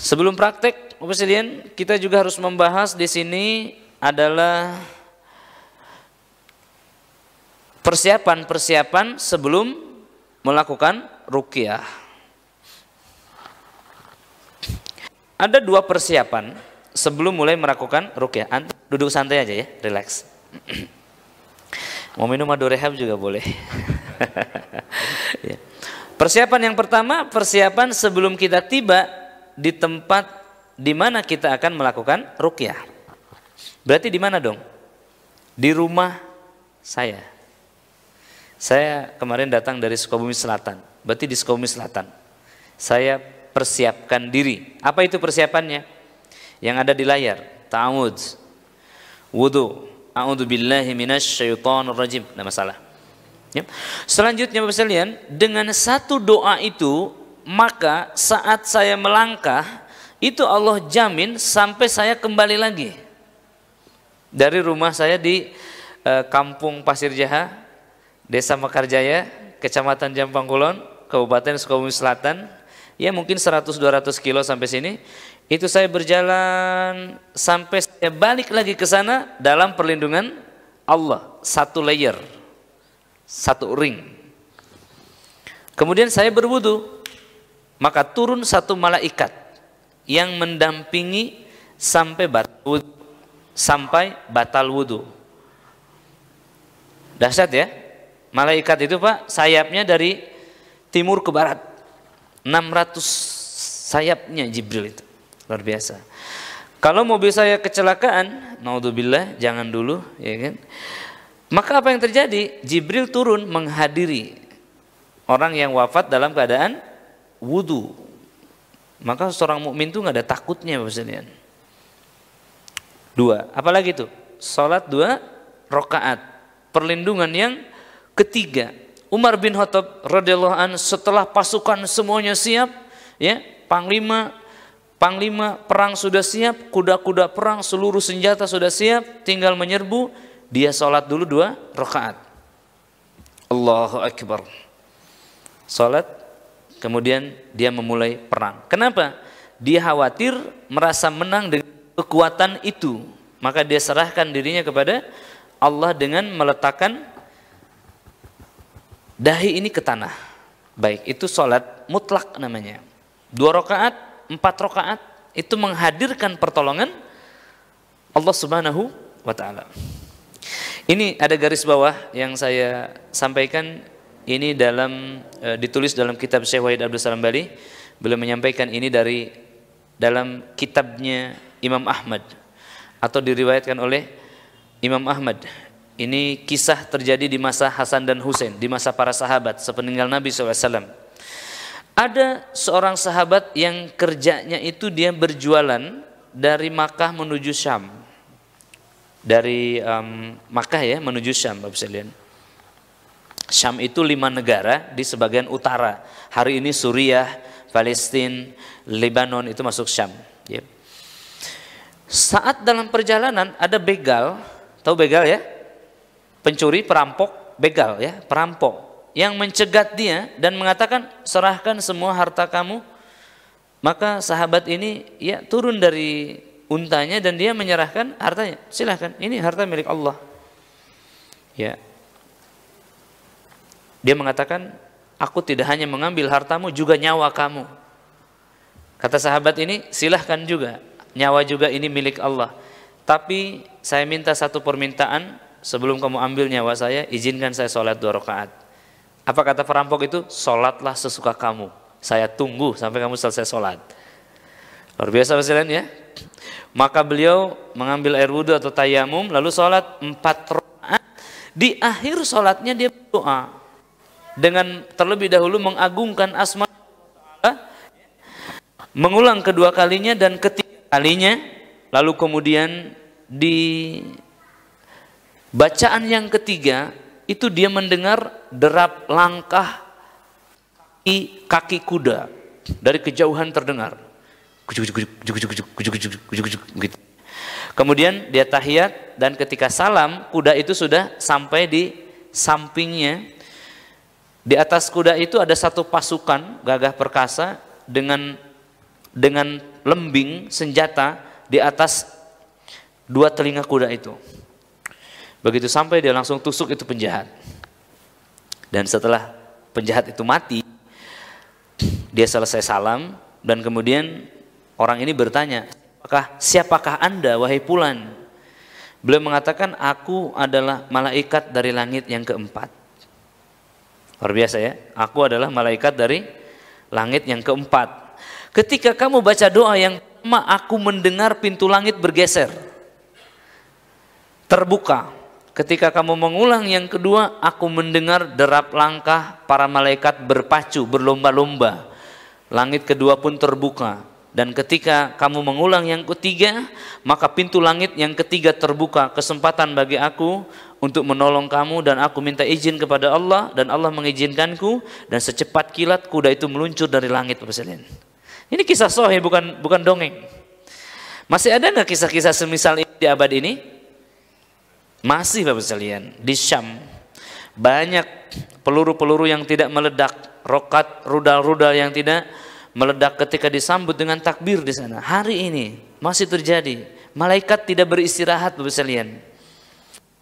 Sebelum praktek, Bapak sekalian, kita juga harus membahas di sini adalah persiapan-persiapan sebelum melakukan ruqyah. Ada 2 persiapan sebelum mulai melakukan ruqyah. Duduk santai aja ya, relax. Mau minum madu rehab juga boleh. Ya. Persiapan yang pertama, persiapan sebelum kita tiba di tempat di mana kita akan melakukan ruqyah. Berarti di mana dong? Di rumah saya. Saya kemarin datang dari Sukabumi Selatan. Berarti di Sukabumi Selatan. Saya persiapkan diri. Apa itu persiapannya? Yang ada di layar. Ta'awudz, wudu, a'udzu billahi minasyaitonir rajim. Tidak masalah. Ya. Selanjutnya Bapak sekalian, dengan satu doa itu, maka saat saya melangkah, itu Allah jamin sampai saya kembali lagi. Dari rumah saya di Kampung Pasir Jaha, Desa Mekarjaya, Kecamatan Jampang Kulon, Kabupaten Sukabumi Selatan, ya mungkin 100-200 kilo sampai sini. Itu saya berjalan sampai saya balik lagi ke sana dalam perlindungan Allah, 1 layer, 1 ring. Kemudian saya berwudu, maka turun 1 malaikat yang mendampingi sampai batal wudu. Dahsyat ya. Malaikat itu Pak, sayapnya dari timur ke barat. 600 sayapnya Jibril itu. Luar biasa. Kalau mobil saya kecelakaan, naudzubillah, jangan dulu, ya kan? Maka apa yang terjadi? Jibril turun menghadiri orang yang wafat dalam keadaan wudu. Maka seorang mukmin itu nggak ada takutnya, Bapak sekalian. 2, apalagi itu? Salat 2 rakaat. Perlindungan yang ketiga. Umar bin Khattab radhiyallahu anhu setelah pasukan semuanya siap, ya, panglima perang sudah siap, kuda-kuda perang, seluruh senjata sudah siap, tinggal menyerbu, dia sholat dulu 2 rakaat. Allahu Akbar. Sholat, kemudian dia memulai perang. Kenapa? Dia khawatir merasa menang dengan kekuatan itu. Maka dia serahkan dirinya kepada Allah dengan meletakkan dahi ini ke tanah. Baik, itu sholat mutlak namanya. 2 rakaat, 4 rakaat, itu menghadirkan pertolongan Allah Subhanahu wa ta'ala. Ini ada garis bawah yang saya sampaikan. Ini ditulis dalam kitab Syekh Wahid Abdul Salam Bali. Beliau menyampaikan ini dalam kitabnya Imam Ahmad, atau diriwayatkan oleh Imam Ahmad. Ini kisah terjadi di masa Hasan dan Husain, di masa para sahabat sepeninggal Nabi SAW. Ada seorang sahabat yang kerjanya itu dia berjualan dari Makkah menuju Syam. Dari Makkah ya menuju Syam, Bapak sekalian. Syam itu 5 negara di sebagian utara. Hari ini Suriah, Palestina, Lebanon itu masuk Syam. Ya. Saat dalam perjalanan ada begal, tahu begal ya? Pencuri, perampok, begal ya, perampok yang mencegat dia dan mengatakan serahkan semua harta kamu. Maka sahabat ini ya turun dari untanya dan dia menyerahkan hartanya. Silahkan, ini harta milik Allah. Ya. Dia mengatakan, aku tidak hanya mengambil hartamu, juga nyawa kamu. Kata sahabat ini, silahkan juga, nyawa juga ini milik Allah. Tapi saya minta satu permintaan, sebelum kamu ambil nyawa saya, izinkan saya sholat 2 rakaat. Apa kata perampok itu? Sholatlah sesuka kamu, saya tunggu sampai kamu selesai sholat. Luar biasa sekalian ya. Maka beliau mengambil air wudhu atau tayamum, lalu sholat 4 rakaat. Di akhir sholatnya dia berdoa dengan terlebih dahulu mengagungkan asma Allah, mengulang kedua kalinya dan ketiga kalinya, lalu kemudian di bacaan yang ketiga itu dia mendengar derap langkah kaki kuda dari kejauhan terdengar. Kemudian dia tahiyat dan ketika salam kuda itu sudah sampai di sampingnya. Di atas kuda itu ada satu pasukan gagah perkasa dengan dengan lembing senjata di atas dua telinga kuda itu. Begitu sampai dia langsung tusuk itu penjahat. Dan setelah penjahat itu mati, dia selesai salam dan kemudian orang ini bertanya, siapakah Anda wahai Fulan? Beliau mengatakan, aku adalah malaikat dari langit yang keempat. Luar biasa ya, aku adalah malaikat dari langit yang keempat. Ketika kamu baca doa yang pertama, aku mendengar pintu langit bergeser, terbuka. Ketika kamu mengulang yang kedua, aku mendengar derap langkah para malaikat berpacu, berlomba-lomba. Langit kedua pun terbuka. Dan ketika kamu mengulang yang ketiga, maka pintu langit yang ketiga terbuka, kesempatan bagi aku untuk menolong kamu, dan aku minta izin kepada Allah dan Allah mengizinkanku, dan secepat kilat kuda itu meluncur dari langit. Bapak sekalian, ini kisah sahih, bukan dongeng. Masih ada nggak kisah-kisah semisal ini di abad ini? Masih Bapak sekalian. Di Syam banyak peluru-peluru yang tidak meledak, rokat, rudal-rudal yang tidak meledak ketika disambut dengan takbir di sana. Hari ini masih terjadi. Malaikat tidak beristirahat Bapak sekalian.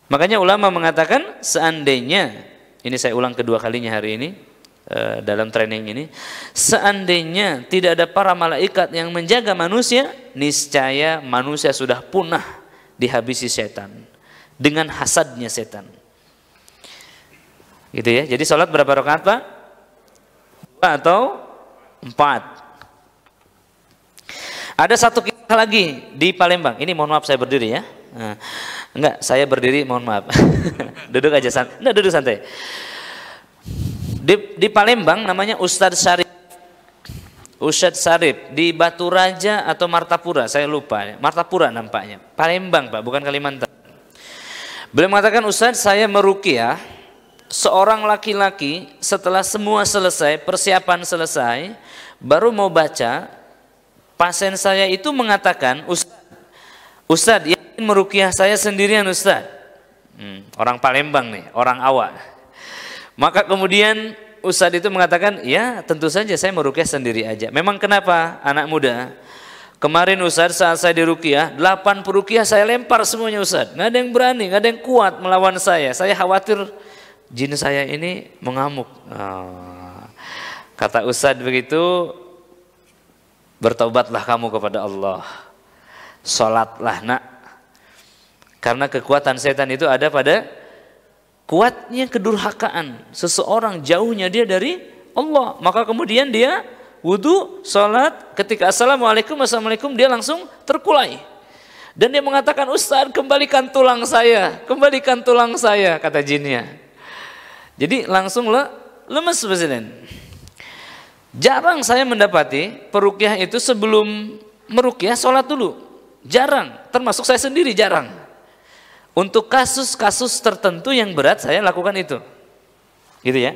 Makanya ulama mengatakan, seandainya, ini saya ulang kedua kalinya hari ini dalam training ini, seandainya tidak ada para malaikat yang menjaga manusia, niscaya manusia sudah punah dihabisi setan dengan hasadnya setan. Gitu ya. Jadi sholat berapa rakaat Pak? 2 atau 4. Ada satu kisah lagi di Palembang. Ini mohon maaf saya berdiri ya. Enggak, saya berdiri, mohon maaf. Duduk aja santai. Enggak, duduk santai. Di Palembang namanya Ustadz Syarif. Ustadz Syarif di Batu Raja atau Martapura, saya lupa. Martapura nampaknya. Palembang Pak, bukan Kalimantan. Beliau mengatakan, Ustadz, saya meruqyah seorang laki-laki, setelah semua selesai, persiapan selesai, baru mau baca, pasien saya itu mengatakan, Ustadz, yakin meruqyah saya sendirian Ustadz? Orang Palembang nih, orang awak. Maka kemudian Ustadz itu mengatakan, ya tentu saja saya meruqyah sendiri aja. Memang kenapa anak muda? Kemarin Ustadz saat saya diruqyah, 8 peruqyah saya lempar semuanya Ustadz. Nggak ada yang berani, nggak ada yang kuat melawan saya. Saya khawatir jin saya ini mengamuk. Kata Ustadz begitu, bertobatlah kamu kepada Allah. Sholatlah nak. Karena kekuatan setan itu ada pada kuatnya kedurhakaan. Seseorang jauhnya dia dari Allah. Maka kemudian dia wudu, sholat, ketika assalamualaikum, assalamualaikum, dia langsung terkulai. Dan dia mengatakan, Ustadz, kembalikan tulang saya, kembalikan tulang saya, kata jinnya. Jadi langsung lemes Presiden. Jarang saya mendapati peruqyah itu sebelum meruqyah sholat dulu. Jarang, termasuk saya sendiri jarang. Untuk kasus-kasus tertentu yang berat saya lakukan itu. Gitu ya.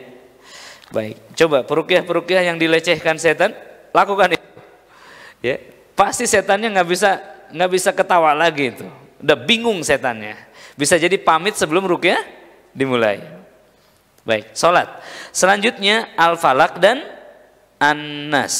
Baik, coba peruqyah-peruqyah yang dilecehkan setan, lakukan itu. Ya, pasti setannya nggak bisa ketawa lagi itu. Udah bingung setannya. Bisa jadi pamit sebelum ruqyah dimulai. Baik, sholat. Selanjutnya Al-Falaq dan An-Nas.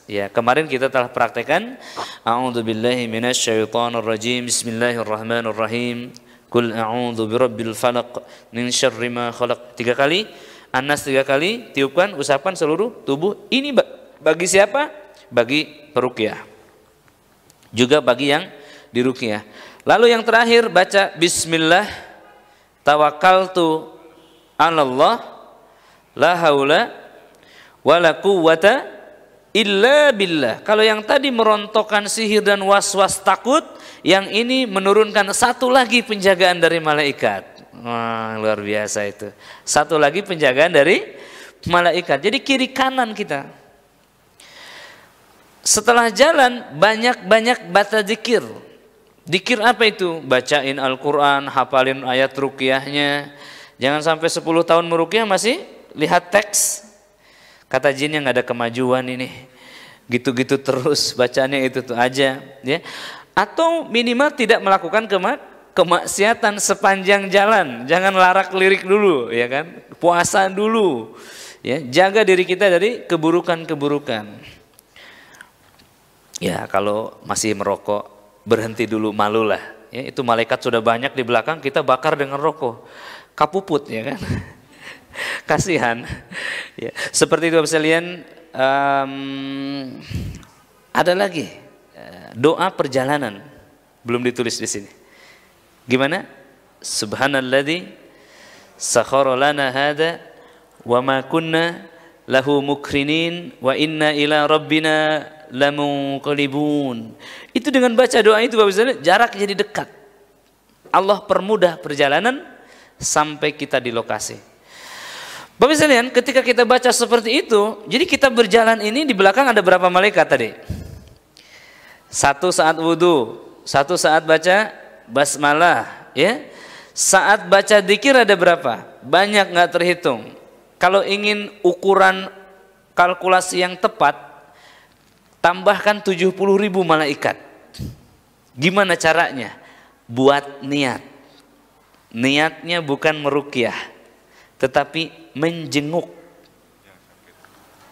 Ya, kemarin kita telah praktekkan. A'udzubillahi minasyaitonirrajim. Bismillahirrahmanirrahim. Qul a'udzu birabbil falaq min syarri ma khalaq. 3 kali. An-Nas 3 kali, tiupkan, usapkan seluruh tubuh. Ini bagi siapa? Bagi peruqyah. Juga bagi yang diruqyah. Lalu yang terakhir baca bismillah tawakkaltu 'alallah la haula wala quwwata illa billah. Kalau yang tadi merontokkan sihir dan was-was takut, yang ini menurunkan satu lagi penjagaan dari malaikat. Wah, luar biasa itu. Satu lagi penjagaan dari malaikat. Jadi kiri kanan kita. Setelah jalan banyak-banyak baca zikir. Zikir apa itu? Bacain Al-Quran, hafalin ayat ruqyahnya. Jangan sampai 10 tahun meruqyah masih lihat teks. Kata jin yang ada kemajuan ini. Gitu-gitu terus bacanya itu tuh aja. Ya. Atau minimal tidak melakukan kemaksiatan sepanjang jalan. Jangan larak lirik dulu, ya kan? Puasa dulu. Ya, jaga diri kita dari keburukan-keburukan. Ya kalau masih merokok berhenti dulu, malulah. Ya, itu malaikat sudah banyak di belakang, kita bakar dengan rokok, kapuput ya kan. Kasihan. Ya, seperti itu sekalian. Ada lagi doa perjalanan belum ditulis di sini. Gimana? Subhanalladzi sakhkhara lana hada wa ma kunna lahu mukrinin wa inna ila rabbina lamunqalibun. Itu dengan baca doa itu Bapak Ibu, jarak jadi dekat. Allah permudah perjalanan sampai kita di lokasi. Bapak Ibu sekalian, ketika kita baca seperti itu, jadi kita berjalan ini di belakang ada berapa malaikat tadi? Satu saat wudhu, satu saat baca basmalah, ya. Saat baca dzikir ada berapa? Banyak nggak terhitung. Kalau ingin ukuran kalkulasi yang tepat, tambahkan 70.000 malaikat. Gimana caranya? Buat niat. Niatnya bukan meruqyah, tetapi menjenguk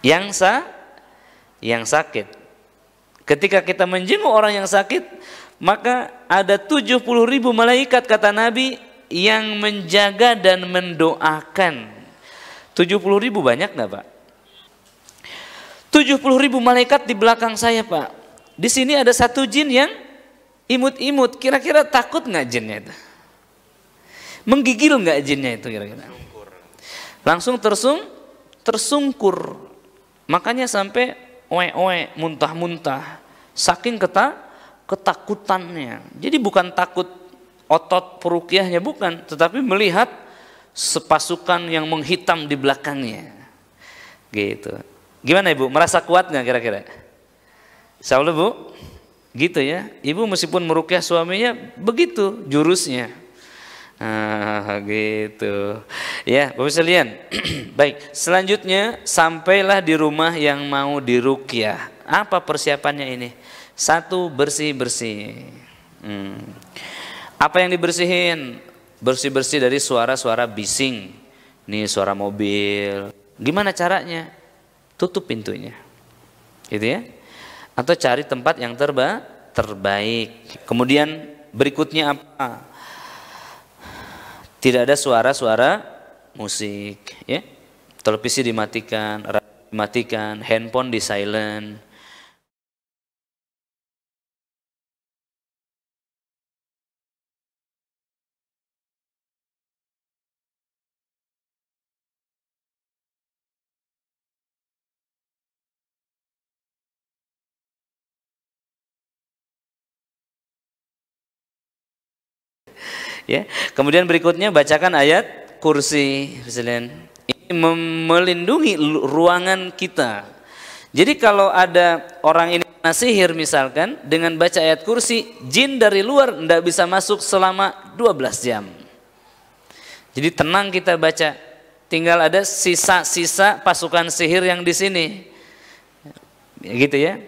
yang sakit. Ketika kita menjenguk orang yang sakit, maka ada 70.000 malaikat kata Nabi yang menjaga dan mendoakan. 70.000 banyak nggak Pak? 70.000 malaikat di belakang saya Pak. Di sini ada satu jin yang imut-imut. Kira-kira takut nggak jinnya itu? Menggigil nggak jinnya itu kira-kira? Langsung tersungkur. Makanya sampai oe-oe, muntah-muntah. Saking ketakutannya. Jadi bukan takut otot peruqyahnya, bukan, tetapi melihat sepasukan yang menghitam di belakangnya. Gitu. Gimana Ibu? Merasa kuat nggak kira-kira? Insyaallah Bu, gitu ya. Ibu meskipun meruqyah suaminya begitu jurusnya. Gitu. Ya, Bapak sekalian. Baik, selanjutnya sampailah di rumah yang mau diruqyah. Apa persiapannya ini? Satu, bersih-bersih. Apa yang dibersihin? Bersih-bersih dari suara-suara bising. Nih suara mobil. Gimana caranya? Tutup pintunya. Gitu ya. Atau cari tempat yang terbaik. Kemudian berikutnya apa? Tidak ada suara-suara musik, ya. Televisi dimatikan, radio dimatikan, handphone di silent. Ya. Kemudian berikutnya bacakan ayat kursi. Ini melindungi ruangan kita. Jadi kalau ada orang ini kena sihir misalkan, dengan baca ayat kursi, jin dari luar tidak bisa masuk selama 12 jam. Jadi tenang kita baca. Tinggal ada sisa-sisa pasukan sihir yang di sini. Gitu ya.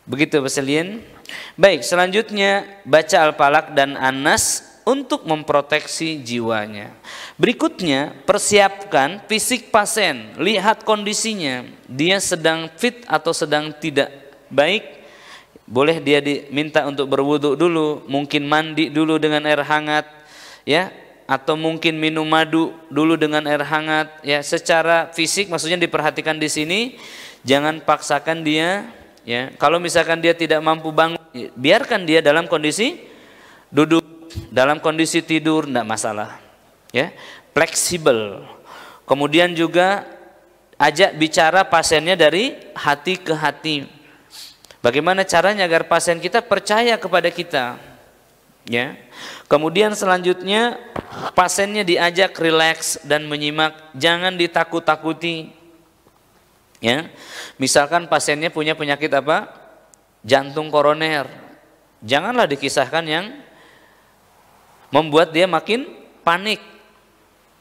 Begitu Bapak. Baik, selanjutnya baca Al-Falaq dan An-Nas untuk memproteksi jiwanya. Berikutnya, persiapkan fisik pasien, lihat kondisinya, dia sedang fit atau sedang tidak baik. Boleh dia diminta untuk berwudu dulu, mungkin mandi dulu dengan air hangat, ya, atau mungkin minum madu dulu dengan air hangat, ya. Secara fisik maksudnya diperhatikan di sini, jangan paksakan dia, ya. Kalau misalkan dia tidak mampu bangun, biarkan dia dalam kondisi duduk, dalam kondisi tidur, tidak masalah, ya, fleksibel. Kemudian juga ajak bicara pasiennya dari hati ke hati. Bagaimana caranya agar pasien kita percaya kepada kita, ya. Kemudian selanjutnya pasiennya diajak rileks dan menyimak, jangan ditakut-takuti, ya. Misalkan pasiennya punya penyakit apa? Jantung koroner, janganlah dikisahkan yang membuat dia makin panik.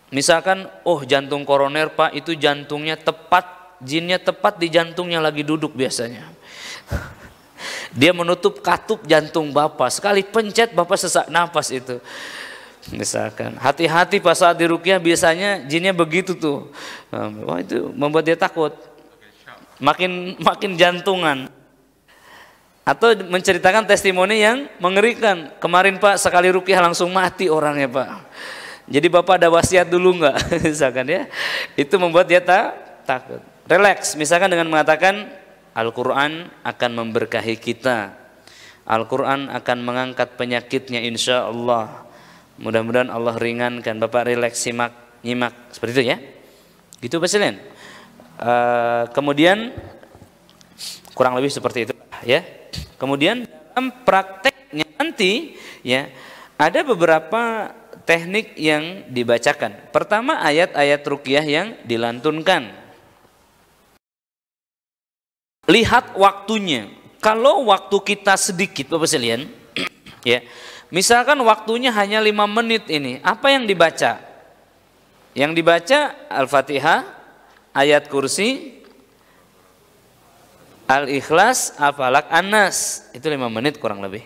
Misalkan, oh jantung koroner Pak, itu jantungnya tepat, jinnya tepat di jantungnya lagi duduk biasanya. Dia menutup katup jantung Bapak, sekali pencet Bapak sesak nafas itu. Misalkan, hati-hati pas saat diruqyah biasanya jinnya begitu tuh. Wah, itu membuat dia takut. Makin jantungan. Atau menceritakan testimoni yang mengerikan. Kemarin Pak sekali ruqyah langsung mati orangnya Pak. Jadi Bapak ada wasiat dulu enggak? Misalkan ya. Itu membuat dia takut. Relax, misalkan dengan mengatakan Al-Quran akan memberkahi kita. Al-Quran akan mengangkat penyakitnya insya Allah. Mudah-mudahan Allah ringankan. Bapak relax, nyimak. Seperti itu ya. Gitu Pak Selen. Kemudian kurang lebih seperti itu ya. Kemudian dalam prakteknya nanti ya ada beberapa teknik yang dibacakan. Pertama ayat-ayat ruqyah yang dilantunkan. Lihat waktunya. Kalau waktu kita sedikit Bapak sekalian ya. Misalkan waktunya hanya 5 menit ini, apa yang dibaca? Yang dibaca Al-Fatihah, ayat kursi, Al-Ikhlas, Al-Falaq, An-Nas. Itu 5 menit kurang lebih.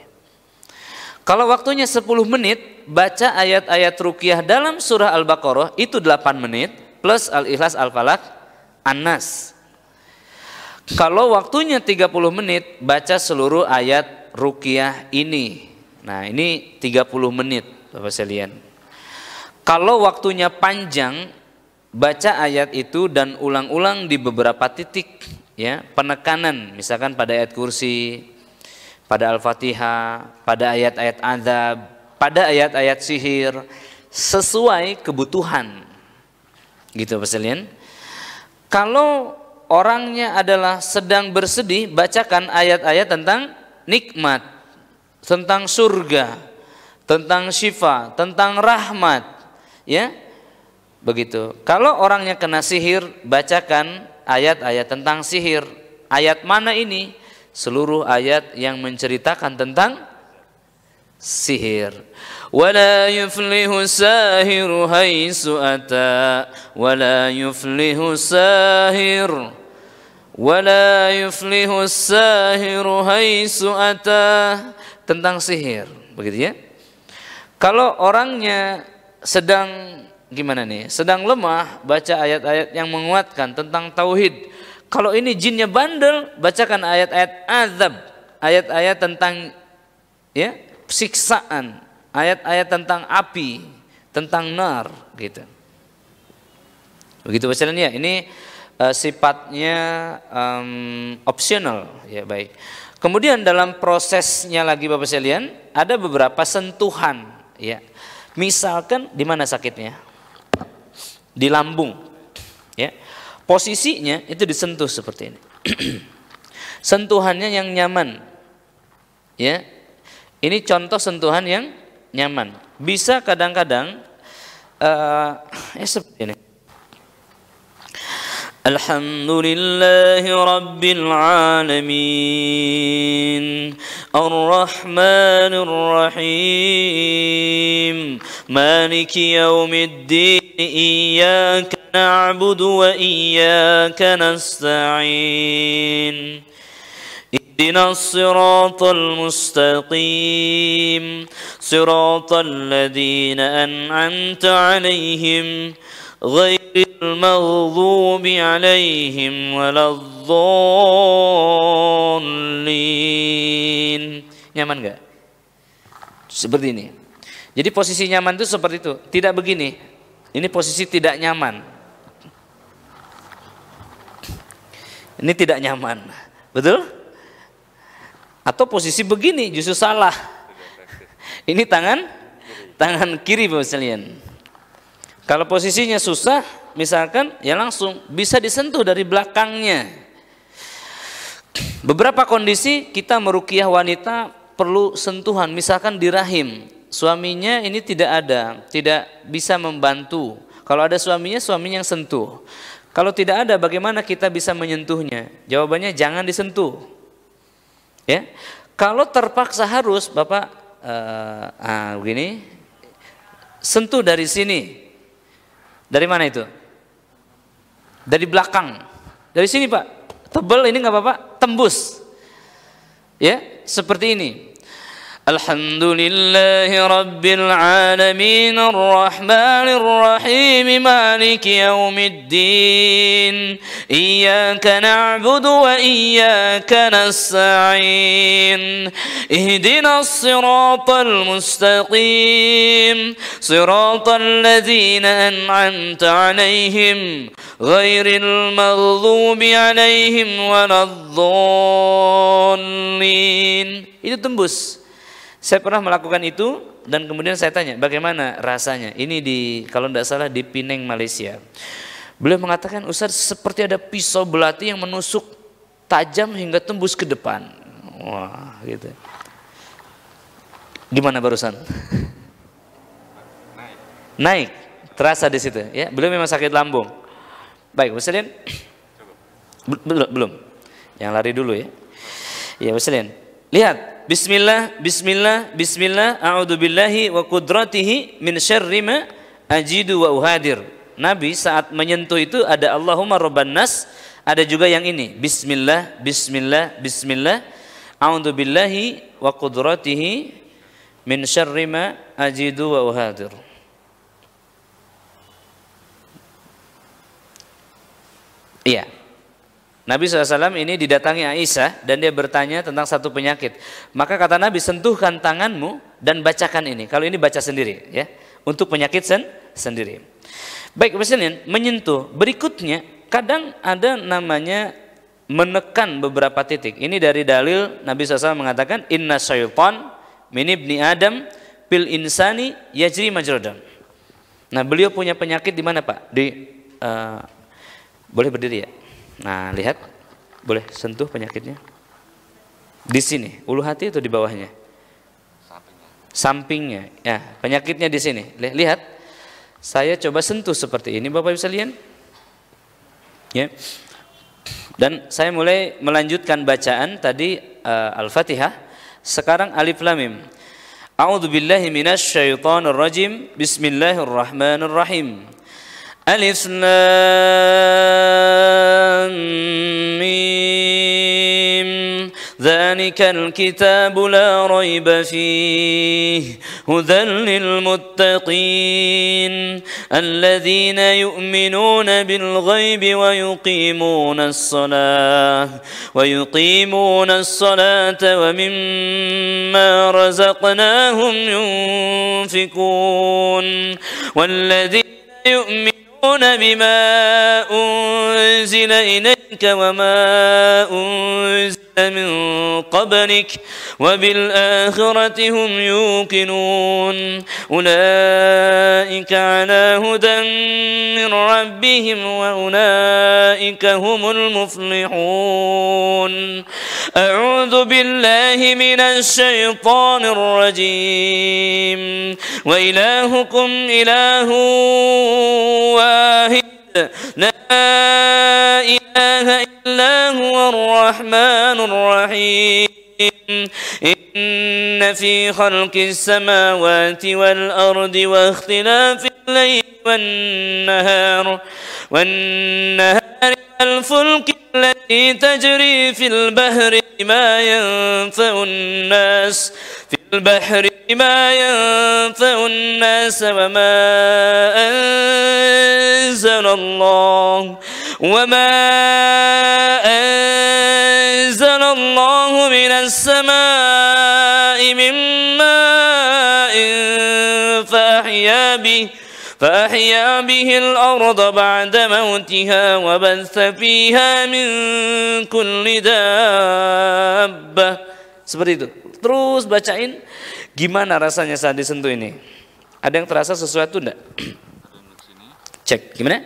Kalau waktunya 10 menit, baca ayat-ayat ruqyah dalam surah Al-Baqarah itu 8 menit plus Al-Ikhlas, Al-Falaq, An-Nas. Kalau waktunya 30 menit, baca seluruh ayat ruqyah ini. Nah, ini 30 menit Bapak sekalian. Kalau waktunya panjang, baca ayat itu dan ulang-ulang di beberapa titik. Ya, penekanan misalkan pada ayat kursi, pada Al-Fatihah, pada ayat-ayat azab, pada ayat-ayat sihir sesuai kebutuhan. Gitu Pak sekalian. Kalau orangnya adalah sedang bersedih, bacakan ayat-ayat tentang nikmat, tentang surga, tentang syifa, tentang rahmat, ya. Begitu. Kalau orangnya kena sihir, bacakan ayat-ayat tentang sihir. Ayat mana ini? Seluruh ayat yang menceritakan tentang sihir. Wala yuflihu sahiru haitsu ata wala yuflihu sahir wala yuflihu sahiru haitsu ata, tentang sihir, begitu ya. Kalau orangnya sedang gimana nih? Sedang lemah, baca ayat-ayat yang menguatkan tentang tauhid. Kalau ini jinnya bandel, bacakan ayat-ayat azab, ayat-ayat tentang ya, siksaan, ayat-ayat tentang api, tentang nar, gitu. Begitu Bapak sekalian ya. Ini sifatnya opsional, ya baik. Kemudian dalam prosesnya lagi Bapak sekalian, ada beberapa sentuhan, ya. Misalkan di mana sakitnya? Di lambung, ya. Posisinya itu disentuh seperti ini. Sentuhannya yang nyaman, ya. Ini contoh sentuhan yang nyaman. Bisa kadang-kadang seperti ini. Alhamdulillahi Rabbil Alamin Ar-Rahmanir Rahim Maliki Yawmiddin Iyyaka na'budu wa iyyaka nasta'in Ihdinas siratal mustaqim Siratal ladzina an'amta 'alaihim ghairil maghdubi 'alaihim waladdallin. Nyaman enggak? Seperti ini. Jadi posisi nyaman itu seperti itu, tidak begini. Ini posisi tidak nyaman. Ini tidak nyaman. Betul? Atau posisi begini justru salah. Ini tangan kiri Bapak sekalian. Kalau posisinya susah, misalkan ya langsung bisa disentuh dari belakangnya. Beberapa kondisi kita meruqyah wanita perlu sentuhan, misalkan di rahim. Suaminya ini tidak bisa membantu. Kalau ada suaminya yang sentuh. Kalau tidak ada, bagaimana kita bisa menyentuhnya? Jawabannya jangan disentuh. Ya, kalau terpaksa harus, Bapak, begini, sentuh dari sini. Dari mana itu? Dari belakang. Dari sini Pak. Tebal ini nggak apa-apa, tembus. Ya, seperti ini. Alhamdulillahi Rabbil Alamin Ar-Rahmanir Rahim Maliki Yawmiddin Iyyaka na'budu wa iyyaka nasta'in Ihdinas siratal mustaqim Siratal ladzina an'amta 'alaihim Ghairil maghdubi 'alaihim waladdallin. Itu tembus. Saya pernah melakukan itu dan kemudian saya tanya bagaimana rasanya. Ini kalau tidak salah di Penang, Malaysia. Beliau mengatakan, Ustaz, seperti ada pisau belati yang menusuk tajam hingga tembus ke depan. Wah, gitu. Gimana barusan? Naik. Terasa di situ ya. Beliau memang sakit lambung. Baik, Ustaz. Belum. Yang lari dulu ya. Ya, Ustaz. Lihat. Bismillah, bismillah, bismillah, a'udzu billahi wa qudratihi min syarri ma ajidu wa uhadir. Nabi saat menyentuh itu ada Allahumma rabban nas, ada juga yang ini. Bismillah, bismillah, bismillah, a'udzu billahi wa qudratihi min syarri ma ajidu wa uhadir. Iya. Nabi SAW ini didatangi Aisyah dan dia bertanya tentang satu penyakit. Maka kata Nabi, sentuhkan tanganmu dan bacakan ini. Kalau ini baca sendiri ya, untuk penyakit sendiri. Baik, misalnya menyentuh. Berikutnya kadang ada namanya menekan beberapa titik. Ini dari dalil Nabi SAW mengatakan inna syaitan min ibni Adam bil insani yajri majradam. Nah, beliau punya penyakit di mana, Pak? Boleh berdiri ya? Nah, lihat, boleh sentuh penyakitnya di sini, ulu hati itu di bawahnya, sampingnya. Ya, penyakitnya di sini. Lihat, saya coba sentuh seperti ini, Bapak bisa lihat. Ya, dan saya mulai melanjutkan bacaan tadi Al-Fatihah. Sekarang Alif Lam Mim. A'udzu billahi minasy syaithanir rajim. Bismillahirrahmanirrahim. Alif Lam Mim Dzalikal kitabu la raiba fihi hudan lil muttaqin alladzina yu'minuna bil ghaibi wa yuqimunas salata wa mimma razaqnahum yunfikun walladzina yu'minuna بما أنزل إليك وما أنزل من قبلك وبالآخرة هم يوقنون أولئك على هدى من ربهم وأولئك هم المفلحون أعوذ بالله من الشيطان الرجيم وإلهكم إله واحد لا إله إلا هو الرحمن الرحيم إن في خلق السماوات والأرض واختلاف الليل والنهار الفلك التي تجري في البحر بما ينفع الناس وما أنزل الله من السماء من ماء فأحيا به الأرض بعد موتها وبث فيها من كل دابة. Seperti itu. Terus bacain. Gimana rasanya saat disentuh ini? Ada yang terasa sesuatu enggak? Cek. Gimana?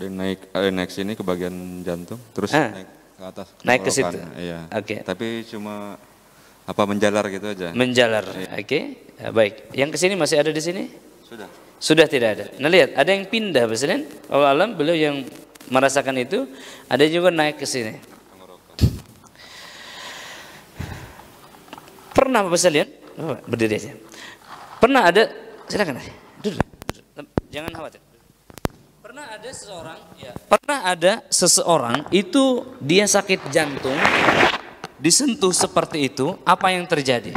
Naik sini ke bagian jantung, terus naik ke atas. Naik ke situ. Iya. Oke. Tapi cuma menjalar gitu aja. Menjalar. Iya. Oke. Ya, baik. Yang ke sini masih ada di sini? Sudah. Sudah tidak ada. Nah, lihat, ada yang pindah, Presiden. Allah alam, beliau yang merasakan itu, ada juga naik ke sini. Pernah Bapak bisa lihat? Oh, berdiri aja. Pernah ada, silakan. Duduk. Jangan khawatir. Pernah ada seseorang itu dia sakit jantung, disentuh seperti itu, apa yang terjadi?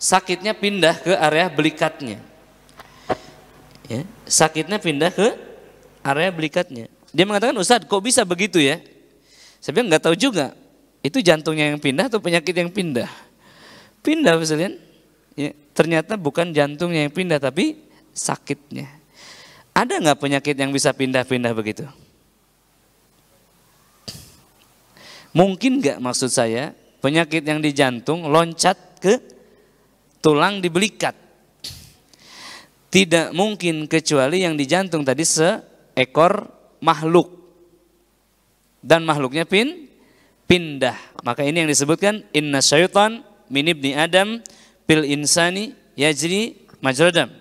sakitnya pindah ke area belikatnya. Ya, sakitnya pindah ke area belikatnya. Dia mengatakan, Ustadz kok bisa begitu ya? Saya bilang nggak tahu juga. Itu jantungnya yang pindah atau penyakit yang pindah? Pindah misalnya. Ya, ternyata bukan jantungnya yang pindah tapi sakitnya. Ada nggak penyakit yang bisa pindah-pindah begitu? Mungkin nggak, maksud saya penyakit yang di jantung loncat ke tulang di belikat. Tidak mungkin kecuali yang di jantung tadi seekor makhluk. Dan makhluknya pindah. Maka ini yang disebutkan inna syaitan min ibni Adam bil insani yajri majradam.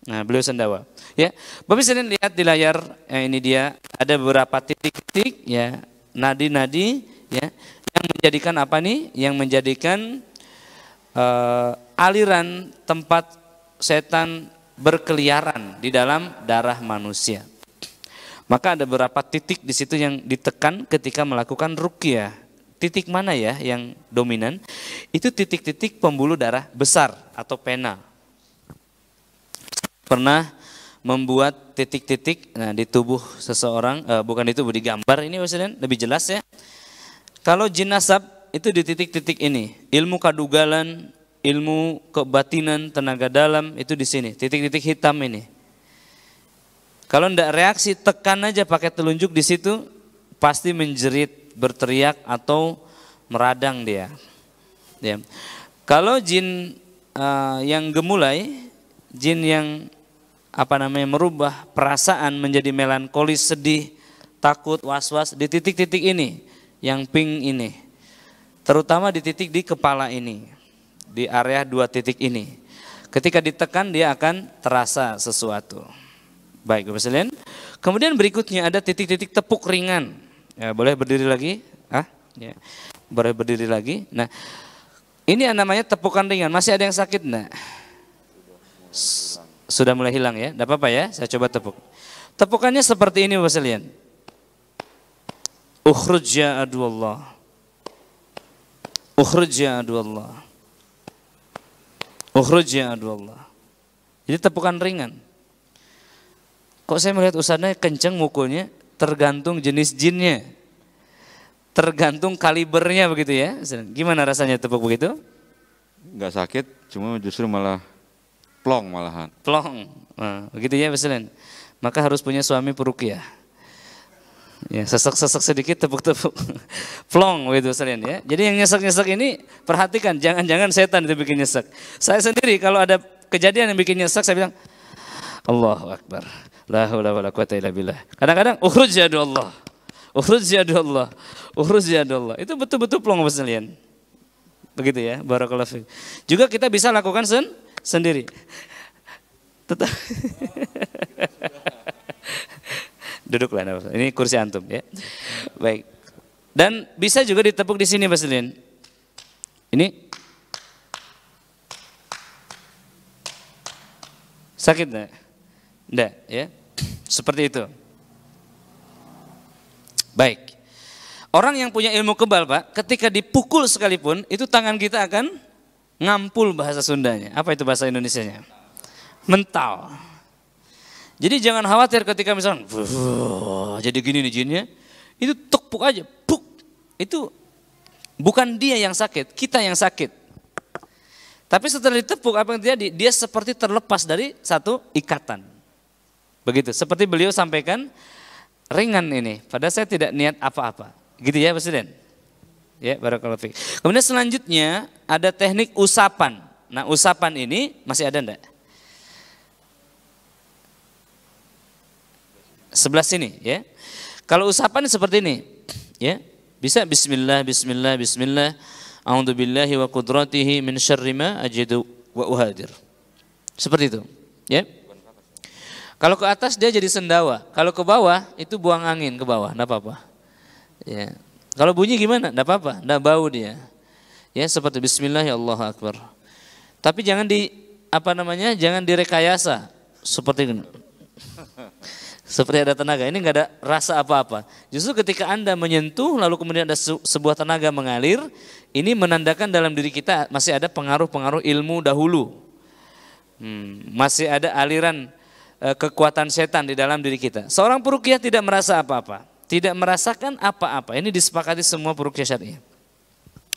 Nah, beliau sendawa. Ya, Bapak sekalian lihat di layar, ini dia ada beberapa titik-titik ya, nadi-nadi ya, yang menjadikan apa nih? Yang menjadikan aliran tempat setan berkeliaran di dalam darah manusia. Maka ada beberapa titik di situ yang ditekan ketika melakukan ruqyah. Titik mana ya yang dominan? Itu titik-titik pembuluh darah besar atau pena. Pernah membuat titik-titik di tubuh seseorang, bukan di tubuh, di gambar ini maksudnya lebih jelas ya. Kalau jin nasab itu di titik-titik ini, ilmu kadugalan, ilmu kebatinan, tenaga dalam itu di sini, titik-titik hitam ini. Kalau ndak reaksi, tekan aja pakai telunjuk di situ, pasti menjerit, berteriak atau meradang dia. Ya. Kalau jin yang gemulai, jin yang merubah perasaan menjadi melankolis, sedih, takut, was-was di titik-titik ini, yang pink ini, terutama di titik di kepala ini, di area 2 titik ini. Ketika ditekan dia akan terasa sesuatu. Baik, Bapak sekalian. Kemudian berikutnya ada titik-titik tepuk ringan. Ya, boleh berdiri lagi? Ya. Boleh berdiri lagi. Nah, ini namanya tepukan ringan. Masih ada yang sakit enggak? Sudah mulai hilang ya. Enggak apa-apa ya, saya coba tepuk. Tepukannya seperti ini Bapak sekalian. Ukhruj ya aduallah. Ukhruj ya aduallah. Ukhruj ya aduallah. Jadi tepukan ringan. Kok saya melihat ustadznya kenceng mukulnya? Tergantung jenis jinnya, tergantung kalibernya begitu ya. Gimana rasanya tepuk begitu? Nggak sakit, cuma justru malah plong malahan. Plong, nah, begitu ya Bapak. Maka harus punya suami peruqyah. Ya, sesek-sesek sedikit, tepuk-tepuk, plong begitu sekalian ya. Jadi yang nyesek-nyesek ini perhatikan, jangan-jangan setan itu bikin nyesek. Saya sendiri kalau ada kejadian yang bikin nyesek, saya bilang Allahu Akbar. La haula wala quwata illa billah. Kadang-kadang ukhruj ya Allah. Ukhruj ya Allah. Ukhruj ya Allah. Itu betul-betul plong Bapak sekalian. Begitu ya, barakallahu fiik. Juga kita bisa lakukan sendiri. Tetap. Duduklah, ini kursi antum ya. Baik. Dan bisa juga ditepuk di sini Bapak sekalian. Ini sakit enggak? Enggak ya. Seperti itu. Baik. Orang yang punya ilmu kebal Pak, ketika dipukul sekalipun, itu tangan kita akan ngampul bahasa Sundanya. Apa itu bahasa Indonesianya? Mental. Jadi jangan khawatir ketika misalnya jadi gini nih jinnya, itu tepuk aja, puk. Itu bukan dia yang sakit, kita yang sakit. Tapi setelah ditepuk apa yang terjadi? Dia seperti terlepas dari satu ikatan. Begitu, seperti beliau sampaikan ringan ini, padahal saya tidak niat apa-apa. Gitu ya Presiden? Ya, barakallahu fiik. Kemudian selanjutnya ada teknik usapan. Nah, usapan ini masih ada enggak? Sebelah sini ya. Kalau usapan seperti ini, ya. Bisa bismillah bismillah bismillah. A'udzubillahi wa qudratihi min syarri ma ajidu wa uhadir. Seperti itu, ya. Kalau ke atas dia jadi sendawa, kalau ke bawah itu buang angin ke bawah, enggak apa-apa. Ya. Kalau bunyi gimana? Enggak apa-apa, enggak bau dia. Ya, seperti bismillah ya Allahu akbar. Tapi jangan jangan direkayasa seperti ini. Seperti ada tenaga, ini nggak ada rasa apa-apa. Justru ketika Anda menyentuh lalu kemudian ada sebuah tenaga mengalir, ini menandakan dalam diri kita masih ada pengaruh-pengaruh ilmu dahulu. Masih ada aliran kekuatan setan di dalam diri kita. Seorang peruqyah tidak merasa apa-apa, tidak merasakan apa-apa. Ini disepakati semua peruqyah syariah.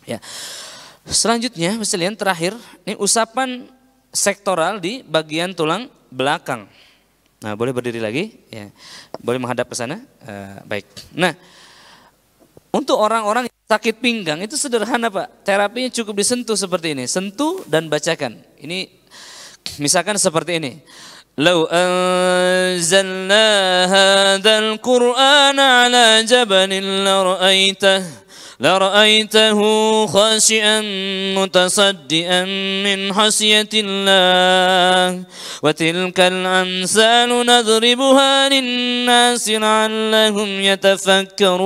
Ya. Selanjutnya, misalnya terakhir, ini usapan sektoral di bagian tulang belakang. Nah, boleh berdiri lagi, ya. Boleh menghadap ke sana. Baik. Nah, untuk orang-orang yang sakit pinggang itu sederhana, Pak. Terapinya cukup disentuh seperti ini, sentuh dan bacakan. Ini misalkan seperti ini. Lau anzalna hadzal Qur'ana 'ala jabalin لرأيته خاشعا متصدئا من خشية الله وتلك الأمثال نضربها للناس لعلهم يتفكرون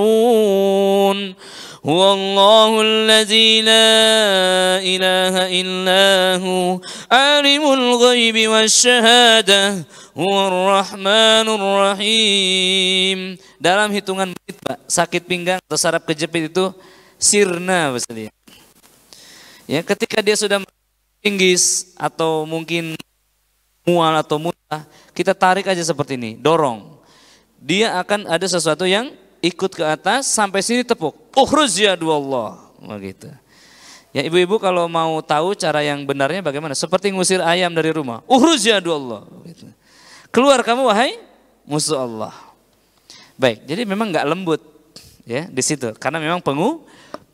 هو الله الذي لا إله إلا هو عالم الغيب والشهادة هو الرحمن الرحيم. Dalam hitungan menit, Pak, sakit pinggang atau saraf kejepit itu sirna, misalnya. Ya, ketika dia sudah pinggis atau mungkin mual atau muntah, kita tarik aja seperti ini, dorong. Dia akan ada sesuatu yang ikut ke atas sampai sini tepuk. Ukhruj ya Allah, begitu. Ya, ibu-ibu kalau mau tahu cara yang benarnya bagaimana? Seperti ngusir ayam dari rumah. Ukhruj ya Allah, begitu. Keluar kamu wahai musuh Allah. Baik, jadi memang nggak lembut ya di situ karena memang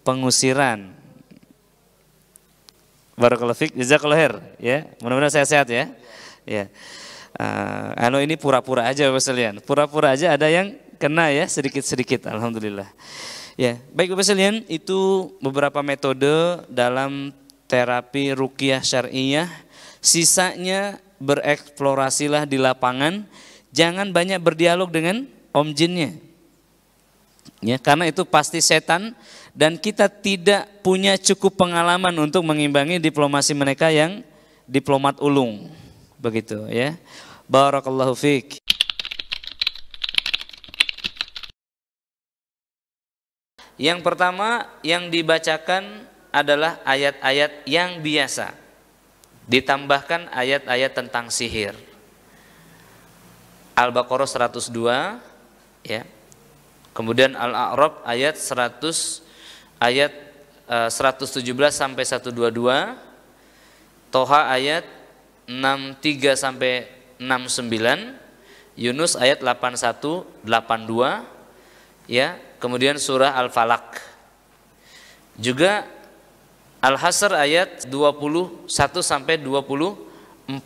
pengusiran. Barakallahu fiik, jazakallahu khair ya. Mudah-mudahan saya sehat ya. Ya. Ini pura-pura aja Bapak sekalian. Pura-pura aja ada yang kena ya sedikit-sedikit, alhamdulillah. Ya, baik Bapak sekalian, itu beberapa metode dalam terapi ruqyah syariah. Sisanya bereksplorasilah di lapangan, jangan banyak berdialog dengan om jinnya. Ya, karena itu pasti setan dan kita tidak punya cukup pengalaman untuk mengimbangi diplomasi mereka yang diplomat ulung. Begitu ya. Barakallahu fiik. Yang pertama yang dibacakan adalah ayat-ayat yang biasa. Ditambahkan ayat-ayat tentang sihir. Al-Baqarah 102 ya. Kemudian Al-A'raf ayat 117 sampai 122, Toha ayat 63 sampai 69, Yunus ayat 81 82 ya. Kemudian surah Al-Falaq. Juga Al-Hasr ayat 21 sampai 24.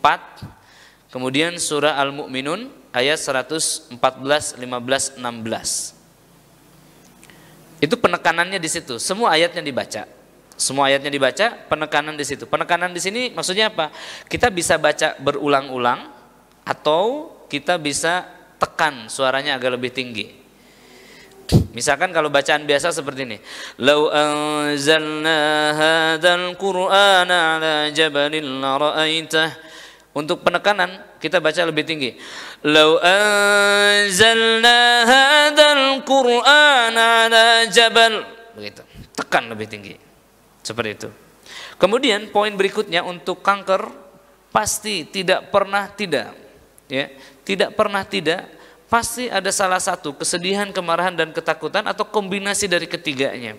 Kemudian surah Al-Mu'minun ayat 114, 15, 16. Itu penekanannya di situ. Semua ayatnya dibaca. Semua ayatnya dibaca, penekanan di situ. Penekanan di sini maksudnya apa? Kita bisa baca berulang-ulang atau kita bisa tekan suaranya agak lebih tinggi. Misalkan kalau bacaan biasa seperti ini. Lau anzalna hadzal Qur'ana 'ala jabalin la ra'aitah. Untuk penekanan kita baca lebih tinggi. Lau anzalna hadzal Qur'ana 'ala jabal. Begitu. Tekan lebih tinggi. Seperti itu. Kemudian poin berikutnya untuk kanker pasti tidak pernah tidak. Ya, tidak pernah tidak. Pasti ada salah satu kesedihan, kemarahan dan ketakutan atau kombinasi dari ketiganya.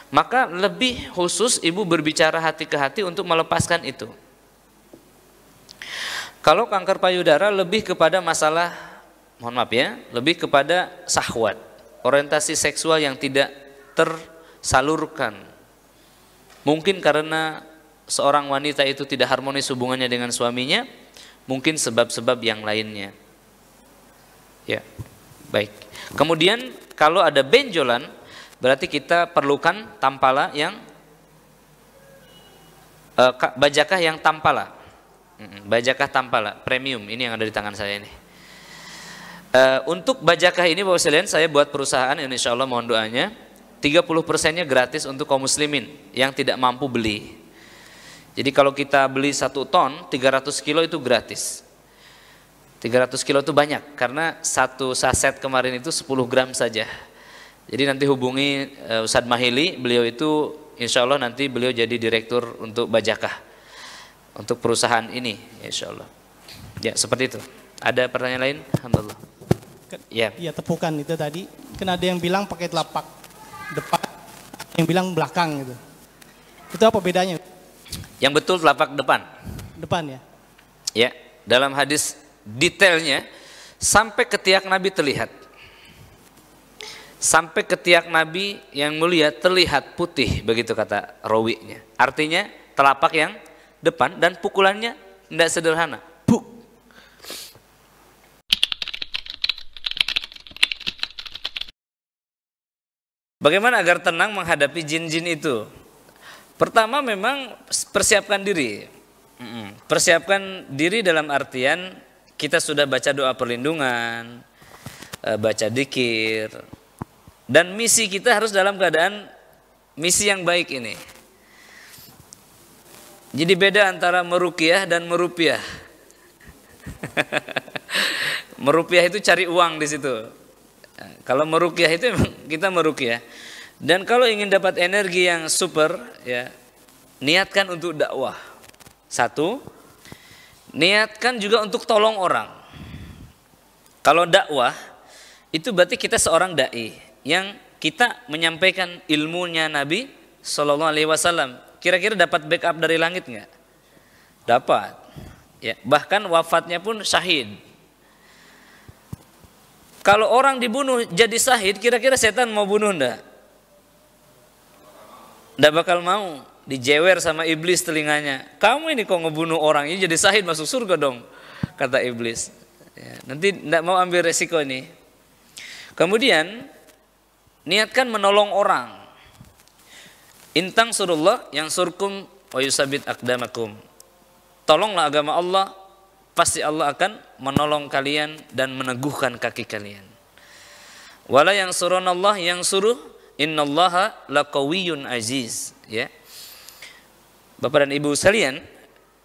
Maka lebih khusus ibu berbicara hati ke hati untuk melepaskan itu. Kalau kanker payudara lebih kepada masalah, mohon maaf ya, lebih kepada syahwat, orientasi seksual yang tidak tersalurkan. Mungkin karena seorang wanita itu tidak harmonis hubungannya dengan suaminya, mungkin sebab-sebab yang lainnya. Ya, baik. Kemudian kalau ada benjolan, berarti kita perlukan tampala yang bajakah yang tampala. Bajakah tampala premium ini yang ada di tangan saya ini. Untuk bajakah ini Bapak sekalian, saya buat perusahaan, insya Allah mohon doanya. 30%-nya gratis untuk kaum muslimin yang tidak mampu beli. Jadi kalau kita beli 1 ton 300 kilo itu gratis. 300 kilo itu banyak, karena satu saset kemarin itu 10 gram saja. Jadi nanti hubungi Ustadz Mahili, beliau itu insya Allah nanti beliau jadi direktur untuk Bajakah, untuk perusahaan ini insya Allah. Ya seperti itu. Ada pertanyaan lain? Alhamdulillah. Ya. Iya, tepukan itu tadi. Kan ada yang bilang pakai telapak depan, yang bilang belakang gitu. Itu apa bedanya? Yang betul telapak depan. Depan ya? Ya, dalam hadis detailnya sampai ketiak Nabi terlihat. Sampai ketiak Nabi yang mulia terlihat putih, begitu kata rawinya. Artinya telapak yang depan dan pukulannya tidak sederhana. Buk. Bagaimana agar tenang menghadapi jin-jin itu? Pertama memang persiapkan diri. Persiapkan diri dalam artian kita sudah baca doa perlindungan, baca dzikir, dan misi kita harus dalam keadaan misi yang baik ini. Jadi beda antara meruqyah dan merupiah. Merupiah itu cari uang di situ. Kalau meruqyah itu memang kita meruqyah. Dan kalau ingin dapat energi yang super, ya niatkan untuk dakwah. Satu, niatkan juga untuk tolong orang. Kalau dakwah itu berarti kita seorang dai yang kita menyampaikan ilmunya Nabi Shallallahu Alaihi Wasallam. Kira-kira dapat backup dari langit nggak? Dapat. Ya, bahkan wafatnya pun syahid. Kalau orang dibunuh jadi syahid, kira-kira setan mau bunuh enggak? Enggak bakal mau. Dijewer sama iblis telinganya. Kamu ini kok ngebunuh orang, ini jadi syahid masuk surga dong, kata iblis. Ya, nanti enggak mau ambil resiko ini. Kemudian niatkan menolong orang. Intang surullah yang surkum wa yusabit akdamakum. Tolonglah agama Allah, pasti Allah akan menolong kalian dan meneguhkan kaki kalian. Wala yang surunallah yang suruh innallaha laqawiyyun aziz. Ya. Bapak dan Ibu sekalian,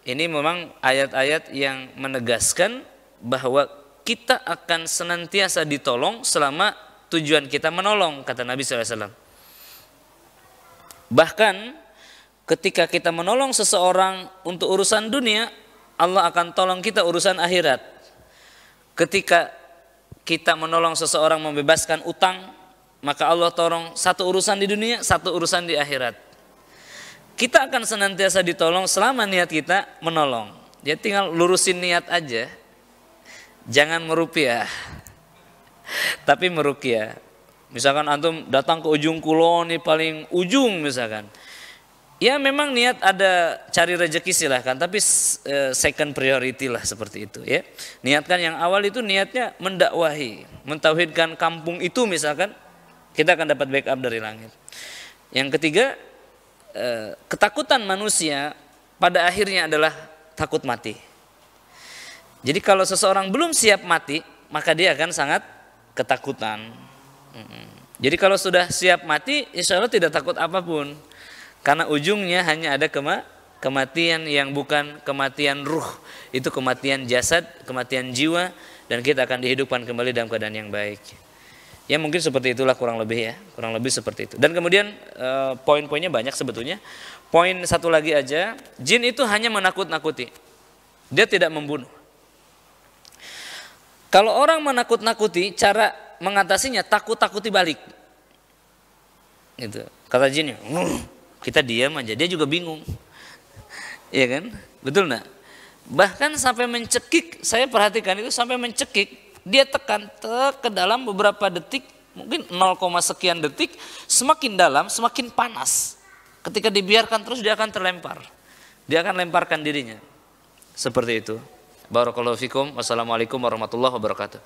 ini memang ayat-ayat yang menegaskan bahwa kita akan senantiasa ditolong selama tujuan kita menolong, kata Nabi SAW. Bahkan ketika kita menolong seseorang untuk urusan dunia, Allah akan tolong kita urusan akhirat. Ketika kita menolong seseorang membebaskan utang, maka Allah tolong satu urusan di dunia, satu urusan di akhirat. Kita akan senantiasa ditolong selama niat kita menolong. Jadi tinggal lurusin niat aja. Jangan merupiah, tapi meruqyah. Misalkan antum datang ke ujung kulon nih, paling ujung misalkan. Ya memang niat ada cari rezeki silahkan, tapi second priority lah seperti itu ya. Niatkan yang awal itu niatnya mendakwahi, mentauhidkan kampung itu misalkan, kita akan dapat backup dari langit. Yang ketiga, ketakutan manusia pada akhirnya adalah takut mati. Jadi kalau seseorang belum siap mati, maka dia akan sangat ketakutan. Jadi kalau sudah siap mati, insya Allah tidak takut apapun. Karena ujungnya hanya ada kematian yang bukan kematian ruh. Itu kematian jasad, kematian jiwa. Dan kita akan dihidupkan kembali dalam keadaan yang baik. Ya mungkin seperti itulah kurang lebih ya. Kurang lebih seperti itu. Dan kemudian poin-poinnya banyak sebetulnya. Poin satu lagi aja. Jin itu hanya menakut-nakuti. Dia tidak membunuh. Kalau orang menakut-nakuti, cara mengatasinya takut-takuti balik. Gitu. Kata jinnya, kita diam aja, dia juga bingung. Iya kan? Betul enggak? Bahkan sampai mencekik, saya perhatikan itu sampai mencekik, dia tekan ke dalam beberapa detik, mungkin 0, sekian detik, semakin dalam, semakin panas. Ketika dibiarkan terus dia akan terlempar. Dia akan lemparkan dirinya. Seperti itu. Barakallahu fikum. Wassalamualaikum warahmatullahi wabarakatuh.